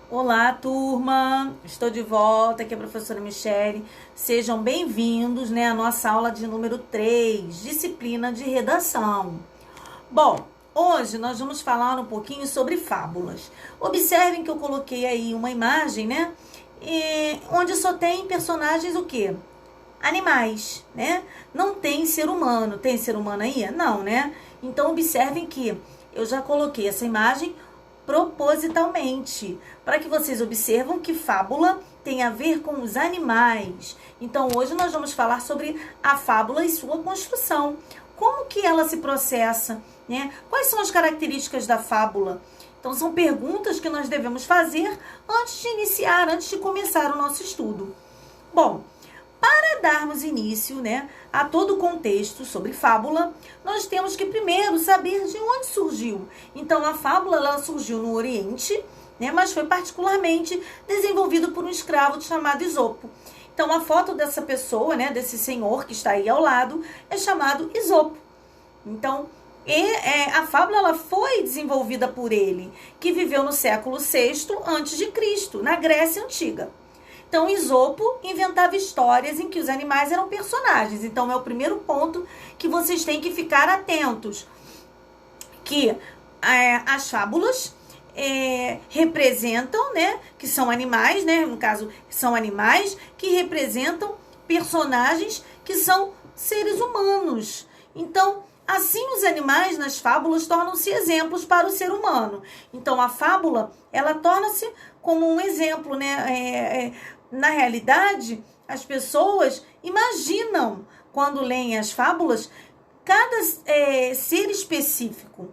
Olá, turma! Estou de volta, aqui é a professora Michele. Sejam bem-vindos, à nossa aula de número 3, disciplina de redação. Bom, hoje nós vamos falar um pouquinho sobre fábulas. Observem que eu coloquei aí uma imagem, onde só tem personagens o quê? Animais, Não tem ser humano. Tem ser humano aí? Não, Então, observem que eu já coloquei essa imagem propositalmente, para que vocês observam que fábula tem a ver com os animais. Então, hoje nós vamos falar sobre a fábula e sua construção. Como que ela se processa, Quais são as características da fábula? Então, são perguntas que nós devemos fazer antes de começar o nosso estudo. Bom, para darmos início, a todo o contexto sobre fábula, nós temos que primeiro saber de onde surgiu. Então, a fábula ela surgiu no Oriente, mas foi particularmente desenvolvido por um escravo chamado Esopo. Então, a foto dessa pessoa, desse senhor que está aí ao lado, é chamado Esopo. Então, a fábula ela foi desenvolvida por ele, que viveu no século VI a.C., na Grécia Antiga. Então, Esopo inventava histórias em que os animais eram personagens. Então, é o primeiro ponto que vocês têm que ficar atentos. Que as fábulas representam, que são animais, no caso, são animais que representam personagens que são seres humanos. Então, assim, os animais nas fábulas tornam-se exemplos para o ser humano. Então, a fábula, ela torna-se como um exemplo, Na realidade, as pessoas imaginam, quando leem as fábulas, cada ser específico.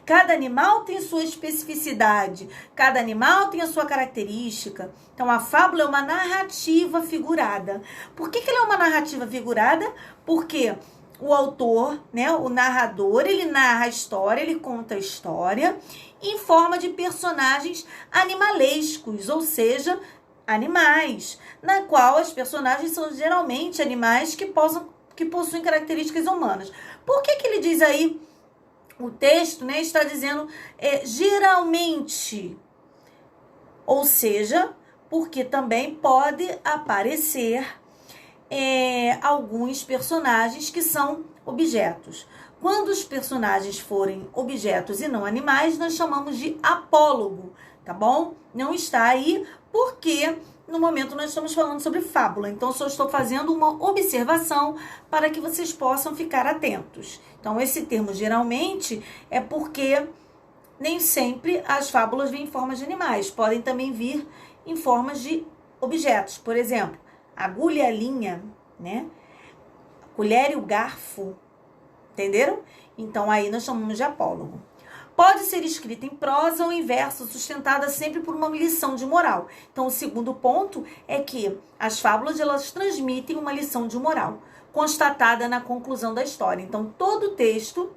Cada animal tem sua especificidade, cada animal tem a sua característica. Então, a fábula é uma narrativa figurada. Por que ela é uma narrativa figurada? Porque o autor, o narrador, ele narra a história, ele conta a história em forma de personagens animalescos, ou seja, animais, na qual as personagens são geralmente animais que possuem características humanas. Por que ele diz aí, o texto, está dizendo geralmente, ou seja, porque também pode aparecer alguns personagens que são objetos. Quando os personagens forem objetos e não animais, nós chamamos de apólogo, tá bom? Não está aí porque no momento nós estamos falando sobre fábula. Então, só estou fazendo uma observação para que vocês possam ficar atentos. Então, esse termo geralmente é porque nem sempre as fábulas vêm em formas de animais. Podem também vir em formas de objetos. Por exemplo, a agulha e a linha, a colher e o garfo. Entenderam? Então, aí nós chamamos de apólogo. Pode ser escrita em prosa ou em verso, sustentada sempre por uma lição de moral. Então, o segundo ponto é que as fábulas elas transmitem uma lição de moral, constatada na conclusão da história. Então, todo texto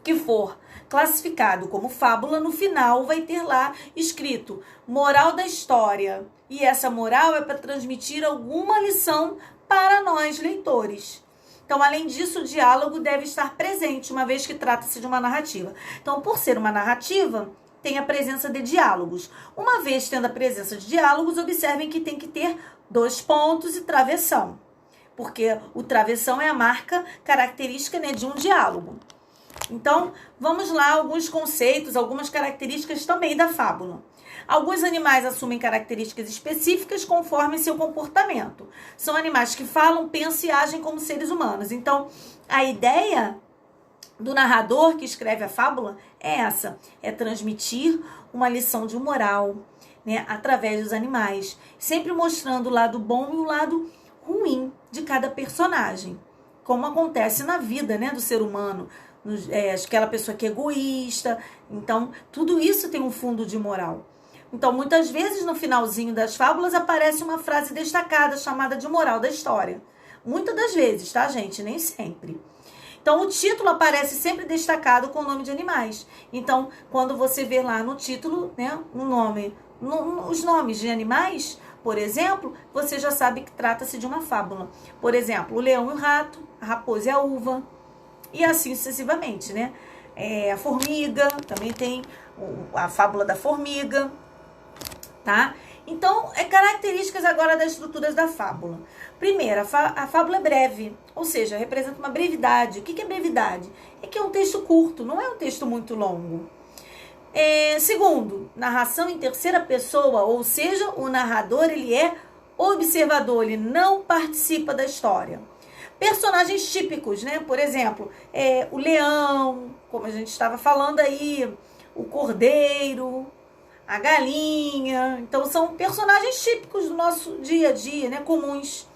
que for classificado como fábula, no final vai ter lá escrito moral da história. E essa moral é para transmitir alguma lição para nós, leitores. Então, além disso, o diálogo deve estar presente, uma vez que trata-se de uma narrativa. Então, por ser uma narrativa, tem a presença de diálogos. Uma vez tendo a presença de diálogos, observem que tem que ter 2 pontos e travessão. Porque o travessão é a marca característica de um diálogo. Então, vamos lá, alguns conceitos, algumas características também da fábula. Alguns animais assumem características específicas conforme seu comportamento. São animais que falam, pensam e agem como seres humanos. Então, a ideia do narrador que escreve a fábula é essa. É transmitir uma lição de moral, através dos animais. Sempre mostrando o lado bom e o lado ruim de cada personagem. Como acontece na vida, do ser humano. Aquela pessoa que é egoísta. Então, tudo isso tem um fundo de moral. Então, muitas vezes, no finalzinho das fábulas, aparece uma frase destacada, chamada de moral da história. Muitas das vezes, tá, gente? Nem sempre. Então, o título aparece sempre destacado com o nome de animais. Então, quando você vê lá no título, o nome, os nomes de animais, por exemplo, você já sabe que trata-se de uma fábula. Por exemplo, o leão e o rato, a raposa e a uva, e assim sucessivamente, A formiga, também tem a fábula da formiga. tá? Então, características agora das estruturas da fábula. Primeiro, a fábula é breve, ou seja, representa uma brevidade. O que é brevidade? É que é um texto curto, não é um texto muito longo. Segundo, narração em terceira pessoa, ou seja, o narrador ele é observador, ele não participa da história. Personagens típicos, né? Por exemplo, o leão, como a gente estava falando aí, o cordeiro, a galinha. Então, são personagens típicos do nosso dia a dia, né? Comuns.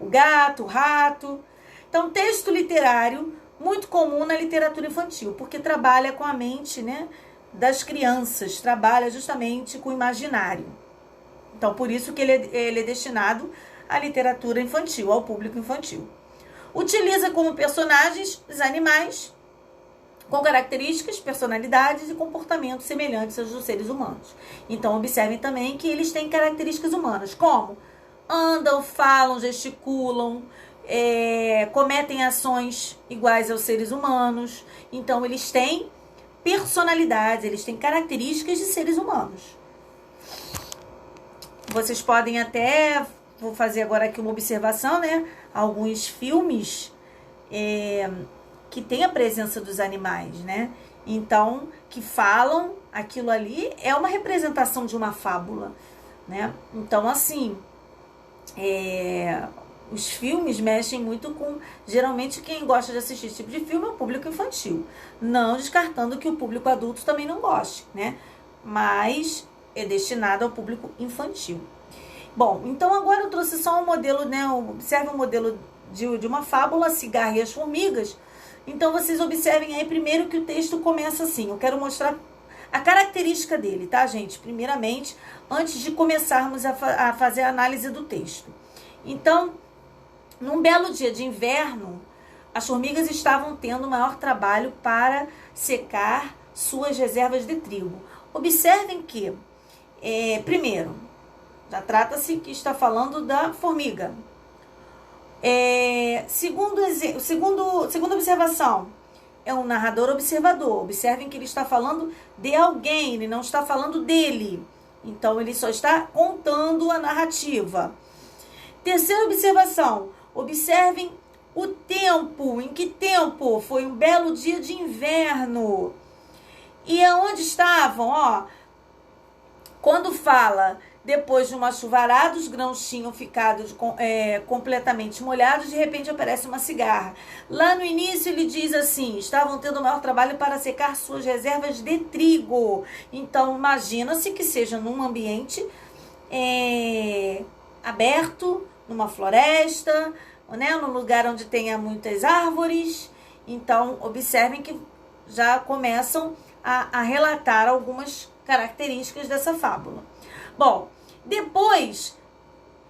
O gato, o rato. Então, texto literário muito comum na literatura infantil, porque trabalha com a mente, né, das crianças, trabalha justamente com o imaginário. Então, por isso que ele é destinado à literatura infantil, ao público infantil. Utiliza como personagens os animais com características, personalidades e comportamentos semelhantes aos dos seres humanos. Então, observem também que eles têm características humanas, como andam, falam, gesticulam, cometem ações iguais aos seres humanos. Então, eles têm personalidades, eles têm características de seres humanos. Vocês podem até, vou fazer agora aqui uma observação, né? Alguns filmes que tem a presença dos animais, né? Então, que falam, aquilo ali é uma representação de uma fábula, né? Então, assim, os filmes mexem muito com... Geralmente, quem gosta de assistir esse tipo de filme é o público infantil. Não descartando que o público adulto também não goste, né? Mas é destinado ao público infantil. Bom, então agora eu trouxe só um modelo, né? Observe um modelo de uma fábula, Cigarra e as Formigas. Então, vocês observem aí primeiro que o texto começa assim. Eu quero mostrar a característica dele, tá, gente? Primeiramente, antes de começarmos a fazer a análise do texto. Então, num belo dia de inverno, as formigas estavam tendo maior trabalho para secar suas reservas de trigo. Observem que, primeiro, já trata-se que está falando da formiga. Segunda observação, é um narrador observador. Observem que ele está falando de alguém, ele não está falando dele. Então, ele só está contando a narrativa. Terceira observação, observem o tempo. Em que tempo? Foi um belo dia de inverno. E aonde estavam? Quando fala... Depois de uma chuvarada, os grãos tinham ficado completamente molhados, de repente aparece uma cigarra. Lá no início ele diz assim, estavam tendo o maior trabalho para secar suas reservas de trigo. Então, imagina-se que seja num ambiente aberto, numa floresta, né, num lugar onde tenha muitas árvores. Então, observem que já começam a relatar algumas características dessa fábula. Bom, depois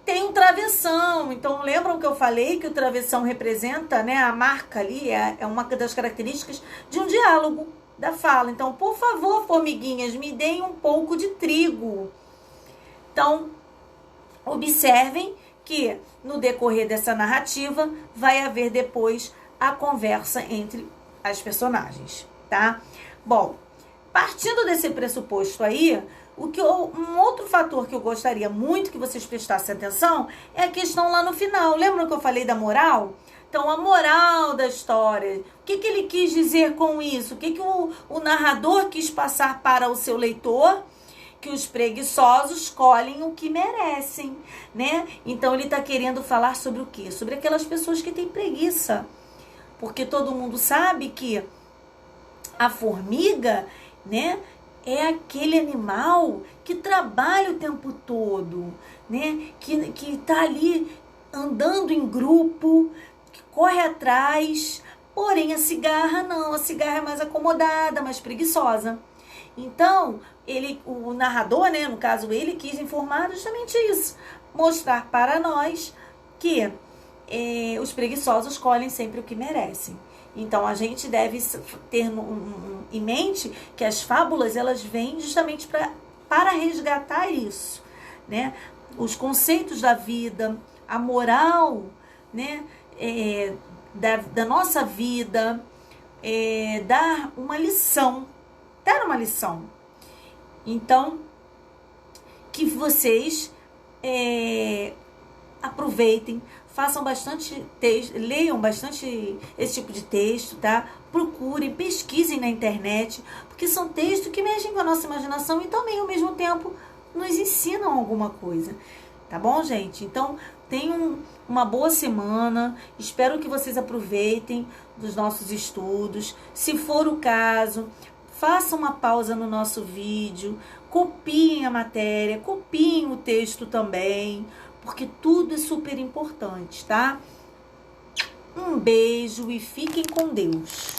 tem um travessão. Então, lembram que eu falei que o travessão representa, né, a marca ali, é uma das características de um diálogo da fala. Então, por favor, formiguinhas, me deem um pouco de trigo. Então, observem que no decorrer dessa narrativa vai haver depois a conversa entre as personagens, tá? Bom, partindo desse pressuposto aí, um outro fator que eu gostaria muito que vocês prestassem atenção é a questão lá no final. Lembram que eu falei da moral? Então, a moral da história. O que ele quis dizer com isso? O que o narrador quis passar para o seu leitor? Que os preguiçosos colhem o que merecem, né? Então, ele está querendo falar sobre o quê? Sobre aquelas pessoas que têm preguiça. Porque todo mundo sabe que a formiga, né, é aquele animal que trabalha o tempo todo, né? Que está ali andando em grupo, que corre atrás. Porém, a cigarra não. A cigarra é mais acomodada, mais preguiçosa. Então, o narrador, né, no caso ele, quis informar justamente isso. Mostrar para nós que os preguiçosos colhem sempre o que merecem. Então, a gente deve ter em mente que as fábulas, elas vêm justamente para resgatar isso, né? Os conceitos da vida, a moral, né, da nossa vida, dar uma lição. Então, que vocês aproveitem, façam bastante texto, leiam bastante esse tipo de texto, tá? Procurem, pesquisem na internet, porque são textos que mexem com a nossa imaginação e também, ao mesmo tempo, nos ensinam alguma coisa. Tá bom, gente? Então, tenham uma boa semana. Espero que vocês aproveitem dos nossos estudos. Se for o caso, façam uma pausa no nosso vídeo, copiem a matéria, copiem o texto também, porque tudo é super importante, tá? Um beijo e fiquem com Deus.